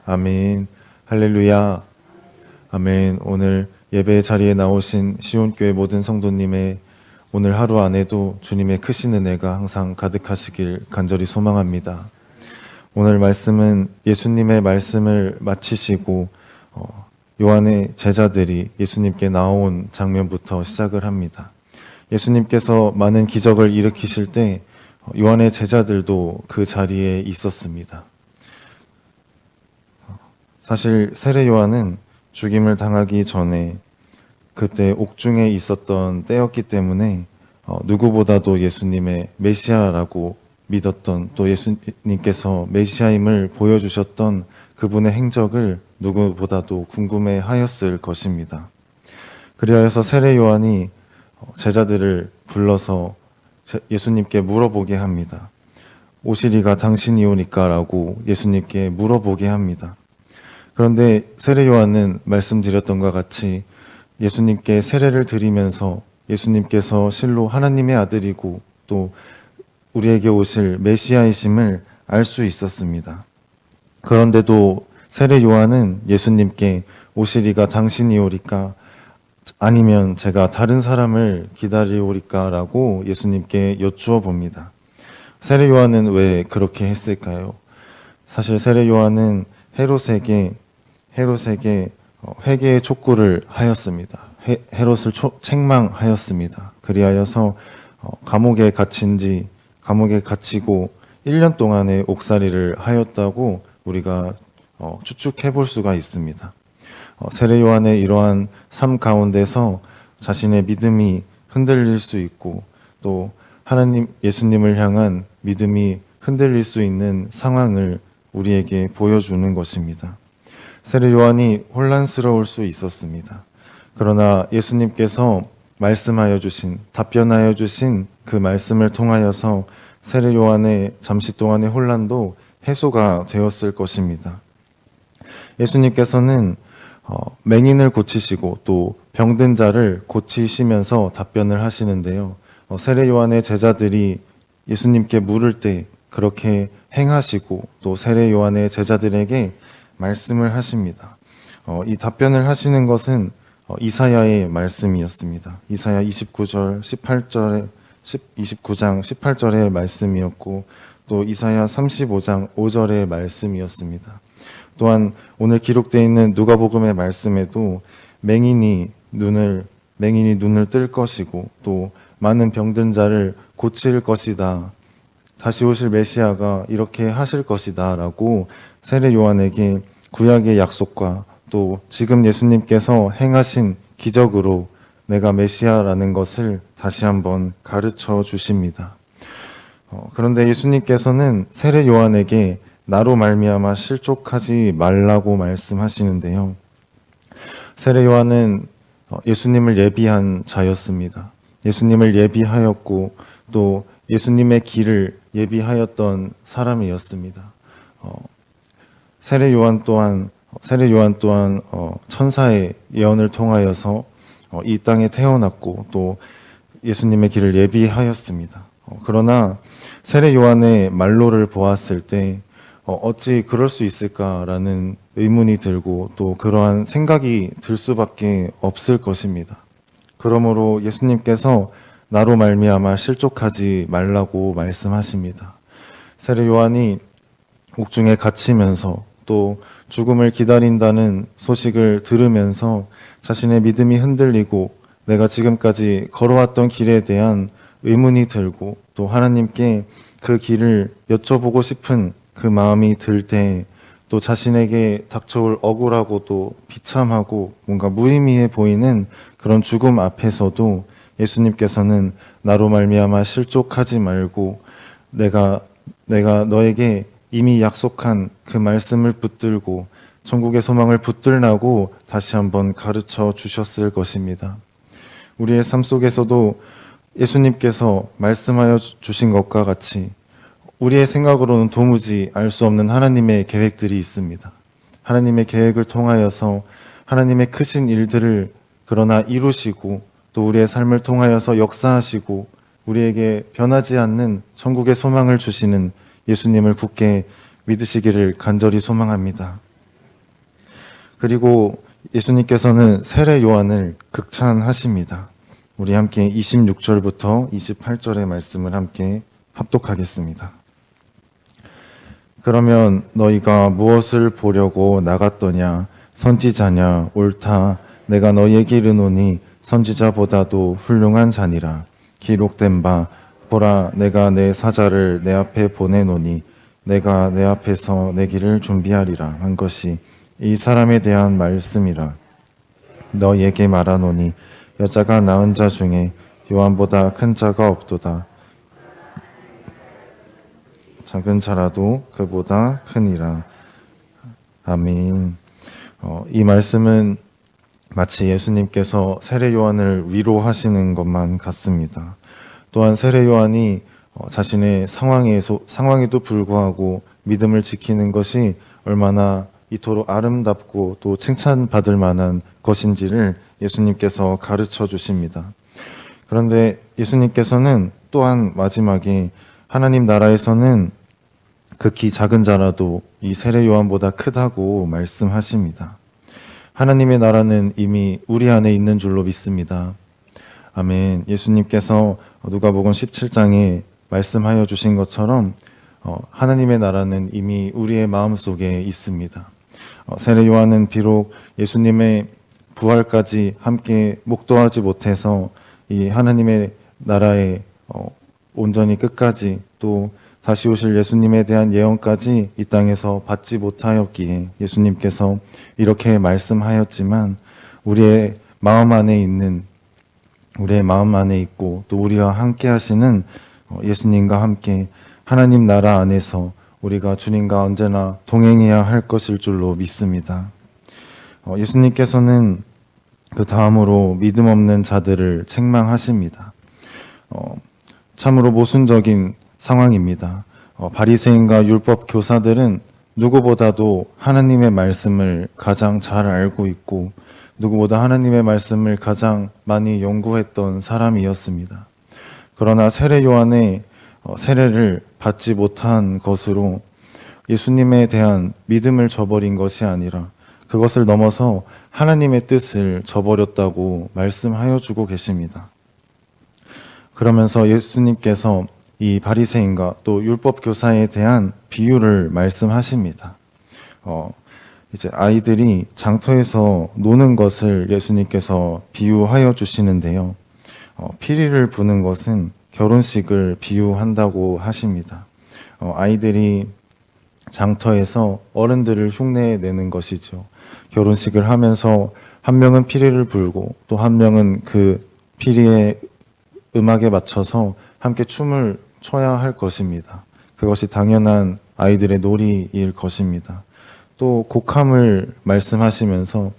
아멘. 할렐루야. 아멘. 오늘 예배 자리에 나오신 시온교회 모든 성도님의 오늘 하루 안에도 주님의 크신 은혜가 항상 가득하시길 간절히 소망합니다. 오늘 말씀은 예수님의 말씀을 마치시고 요한의 제자들이 예수님께 나온 장면부터 시작을 합니다. 예수님께서 많은 기적을 일으키실 때 요한의 제자들도 그 자리에 있었습니다. 사실 세례 요한은 죽임을 당하기 전에 그때 옥중에 있었던 때였기 때문에 누구보다도 예수님의 메시아라고 믿었던, 또 예수님께서 메시아임을 보여주셨던 그분의 행적을 누구보다도 궁금해 하였을 것입니다. 그리하여서 세례 요한이 제자들을 불러서 예수님께 물어보게 합니다. 오시리가 당신이오니까 라고 예수님께 물어보게 합니다. 그런데 세례 요한은 말씀드렸던 것과 같이 예수님께 세례를 드리면서 예수님께서 실로 하나님의 아들이고 또 우리에게 오실 메시아이심을 알 수 있었습니다. 그런데도 세례 요한은 예수님께 오시리가 당신이오리까 아니면 제가 다른 사람을 기다리오리까 라고 예수님께 여쭈어 봅니다. 세례 요한은 왜 그렇게 했을까요? 사실 세례 요한은 헤롯에게 회개의 촉구를 하였습니다. 헤롯을 책망하였습니다. 그리하여서 감옥에 갇히고 1년 동안의 옥살이를 하였다고 우리가 추측해 볼 수가 있습니다. 세례 요한의 이러한 삶 가운데서 자신의 믿음이 흔들릴 수 있고 또 하나님 예수님을 향한 믿음이 흔들릴 수 있는 상황을 우리에게 보여주는 것입니다. 세례 요한이 혼란스러울 수 있었습니다. 그러나 예수님께서 답변하여 주신 그 말씀을 통하여서 세례 요한의 잠시 동안의 혼란도 해소가 되었을 것입니다. 예수님께서는 맹인을 고치시고 또 병든 자를 고치시면서 답변을 하시는데요. 세례 요한의 제자들이 예수님께 물을 때 그렇게 행하시고 또 세례 요한의 제자들에게 말씀을 하십니다. 이 답변을 하시는 것은 이사야의 말씀이었습니다. 이사야 29장 18절의 말씀이었고 또 이사야 35장 5절의 말씀이었습니다. 또한 오늘 기록되어 있는 누가복음의 말씀에도 맹인이 눈을 뜰 것이고 또 많은 병든 자를 고칠 것이다. 다시 오실 메시아가 이렇게 하실 것이다 라고 세례 요한에게 구약의 약속과 또 지금 예수님께서 행하신 기적으로 내가 메시아라는 것을 다시 한번 가르쳐 주십니다. 그런데 예수님께서는 세례 요한에게 나로 말미암아 실족하지 말라고 말씀하시는데요. 세례 요한은 예수님을 예비한 자였습니다. 예수님을 예비하였고 또 예수님의 길을 예비하였던 사람이었습니다. 세례 요한 또한 천사의 예언을 통하여서 이 땅에 태어났고 또 예수님의 길을 예비하였습니다. 그러나 세례 요한의 말로를 보았을 때 어찌 그럴 수 있을까라는 의문이 들고 또 그러한 생각이 들 수밖에 없을 것입니다. 그러므로 예수님께서 나로 말미암아 실족하지 말라고 말씀하십니다. 세례 요한이 옥중에 갇히면서 또 죽음을 기다린다는 소식을 들으면서 자신의 믿음이 흔들리고 내가 지금까지 걸어왔던 길에 대한 의문이 들고 또 하나님께 그 길을 여쭤보고 싶은 그 마음이 들 때 또 자신에게 닥쳐올 억울하고도 비참하고 뭔가 무의미해 보이는 그런 죽음 앞에서도 예수님께서는 나로 말미암아 실족하지 말고 내가 너에게 이미 약속한 그 말씀을 붙들고 천국의 소망을 붙들라고 다시 한번 가르쳐 주셨을 것입니다. 우리의 삶 속에서도 예수님께서 말씀하여 주신 것과 같이 우리의 생각으로는 도무지 알 수 없는 하나님의 계획들이 있습니다. 하나님의 계획을 통하여서 하나님의 크신 일들을 그러나 이루시고 또 우리의 삶을 통하여서 역사하시고 우리에게 변하지 않는 천국의 소망을 주시는 예수님을 굳게 믿으시기를 간절히 소망합니다. 그리고 예수님께서는 세례 요한을 극찬하십니다. 우리 함께 26절부터 28절의 말씀을 함께 합독하겠습니다. 그러면 너희가 무엇을 보려고 나갔더냐? 선지자냐? 옳다. 내가 너희에게 이르노니 선지자보다도 훌륭한 자니라. 기록된 바 보라, 내가 내 사자를 내 앞에 보내노니 내가 내 앞에서 내 길을 준비하리라 한 것이 이 사람에 대한 말씀이라. 너희에게 말하노니 여자가 낳은 자 중에 요한보다 큰 자가 없도다. 작은 자라도 그보다 크니라. 아멘. 이 말씀은 마치 예수님께서 세례 요한을 위로하시는 것만 같습니다. 또한 세례 요한이 자신의 상황에도 불구하고 믿음을 지키는 것이 얼마나 이토록 아름답고 또 칭찬받을 만한 것인지를 예수님께서 가르쳐 주십니다. 그런데 예수님께서는 또한 마지막에 하나님 나라에서는 극히 작은 자라도 이 세례 요한보다 크다고 말씀하십니다. 하나님의 나라는 이미 우리 안에 있는 줄로 믿습니다. 아멘. 예수님께서 누가복음 17장에 말씀하여 주신 것처럼 하나님의 나라는 이미 우리의 마음속에 있습니다. 세례 요한은 비록 예수님의 부활까지 함께 목도하지 못해서 이 하나님의 나라에 온전히 끝까지 또 다시 오실 예수님에 대한 예언까지 이 땅에서 받지 못하였기에 예수님께서 이렇게 말씀하였지만 우리의 마음 안에 있고 또 우리와 함께 하시는 예수님과 함께 하나님 나라 안에서 우리가 주님과 언제나 동행해야 할 것일 줄로 믿습니다. 예수님께서는 그 다음으로 믿음 없는 자들을 책망하십니다. 참으로 모순적인 상황입니다. 바리새인과 율법 교사들은 누구보다도 하나님의 말씀을 가장 잘 알고 있고 누구보다 하나님의 말씀을 가장 많이 연구했던 사람이었습니다. 그러나 세례 요한의 세례를 받지 못한 것으로 예수님에 대한 믿음을 저버린 것이 아니라 그것을 넘어서 하나님의 뜻을 저버렸다고 말씀하여 주고 계십니다. 그러면서 예수님께서 이 바리새인과 또 율법 교사에 대한 비유를 말씀하십니다. 이제 아이들이 장터에서 노는 것을 예수님께서 비유하여 주시는데요. 피리를 부는 것은 결혼식을 비유한다고 하십니다. 아이들이 장터에서 어른들을 흉내내는 것이죠. 결혼식을 하면서 한 명은 피리를 불고 또 한 명은 그 피리의 음악에 맞춰서 함께 춤을 춰야 할 것입니다. 그것이 당연한 아이들의 놀이일 것입니다. 또 곡함을 말씀하시면서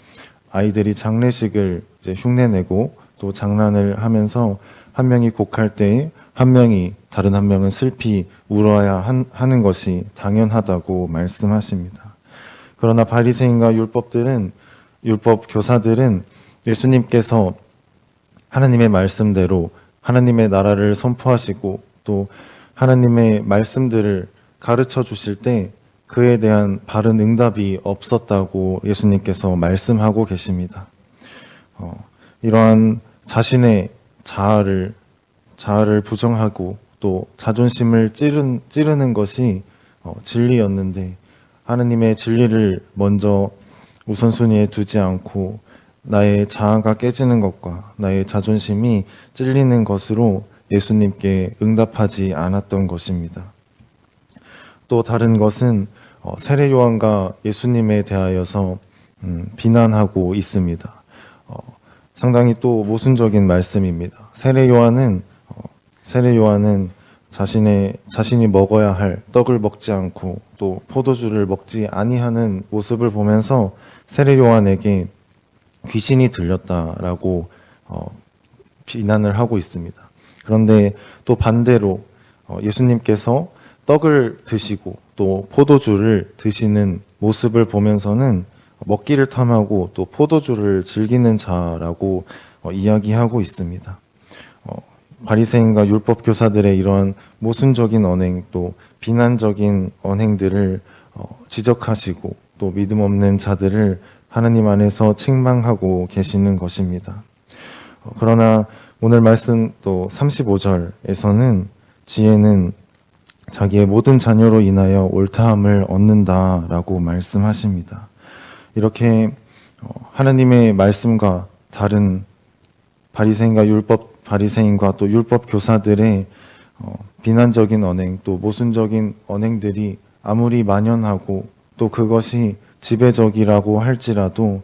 아이들이 장례식을 이제 흉내내고 또 장난을 하면서 한 명이 곡할 때에 다른 한 명은 슬피 울어야 하는 것이 당연하다고 말씀하십니다. 그러나 바리새인과 율법 교사들은 예수님께서 하나님의 말씀대로 하나님의 나라를 선포하시고 또 하나님의 말씀들을 가르쳐 주실 때 그에 대한 바른 응답이 없었다고 예수님께서 말씀하고 계십니다. 이러한 자신의 자아를 부정하고 또 자존심을 찌르는 것이 진리였는데 하나님의 진리를 먼저 우선순위에 두지 않고 나의 자아가 깨지는 것과 나의 자존심이 찔리는 것으로 예수님께 응답하지 않았던 것입니다. 또 다른 것은 세례 요한과 예수님에 대하여서 비난하고 있습니다. 상당히 또 모순적인 말씀입니다. 세례 요한은 자신이 먹어야 할 떡을 먹지 않고 또 포도주를 먹지 아니하는 모습을 보면서 세례 요한에게 귀신이 들렸다라고 비난을 하고 있습니다. 그런데 또 반대로 예수님께서 떡을 드시고 또 포도주를 드시는 모습을 보면서는 먹기를 탐하고 또 포도주를 즐기는 자라고 이야기하고 있습니다. 바리새인과 율법 교사들의 이러한 모순적인 언행 또 비난적인 언행들을 지적하시고 또 믿음 없는 자들을 하나님 안에서 책망하고 계시는 것입니다. 그러나 오늘 말씀 또 35절에서는 지혜는 자기의 모든 자녀로 인하여 옳다함을 얻는다라고 말씀하십니다. 이렇게 하나님의 말씀과 다른 바리새인과 또 율법 교사들의 비난적인 언행, 또 모순적인 언행들이 아무리 만연하고 또 그것이 지배적이라고 할지라도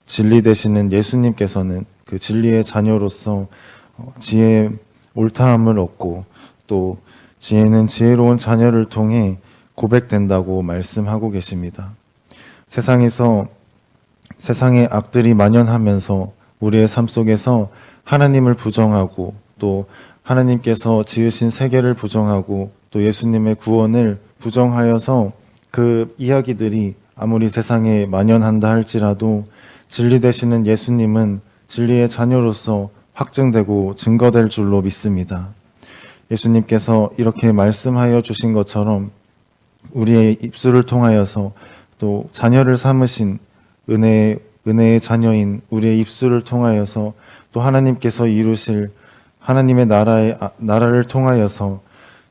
진리 되시는 예수님께서는 그 진리의 자녀로서 지혜의 옳다함을 얻고 또 지혜는 지혜로운 자녀를 통해 고백된다고 말씀하고 계십니다. 세상의 악들이 만연하면서 우리의 삶 속에서 하나님을 부정하고 또 하나님께서 지으신 세계를 부정하고 또 예수님의 구원을 부정하여서 그 이야기들이 아무리 세상에 만연한다 할지라도 진리 되시는 예수님은 진리의 자녀로서 확증되고 증거될 줄로 믿습니다. 예수님께서 이렇게 말씀하여 주신 것처럼 우리의 입술을 통하여서 또 자녀를 삼으신 은혜의 자녀인 우리의 입술을 통하여서 또 하나님께서 이루실 하나님의 나라를 통하여서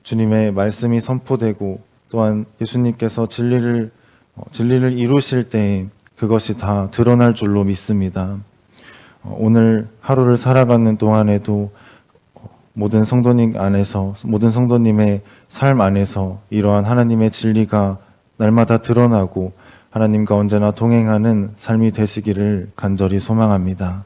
주님의 말씀이 선포되고 또한 예수님께서 진리를 이루실 때에 그것이 다 드러날 줄로 믿습니다. 오늘 하루를 살아가는 동안에도 모든 성도님의 삶 안에서 이러한 하나님의 진리가 날마다 드러나고 하나님과 언제나 동행하는 삶이 되시기를 간절히 소망합니다.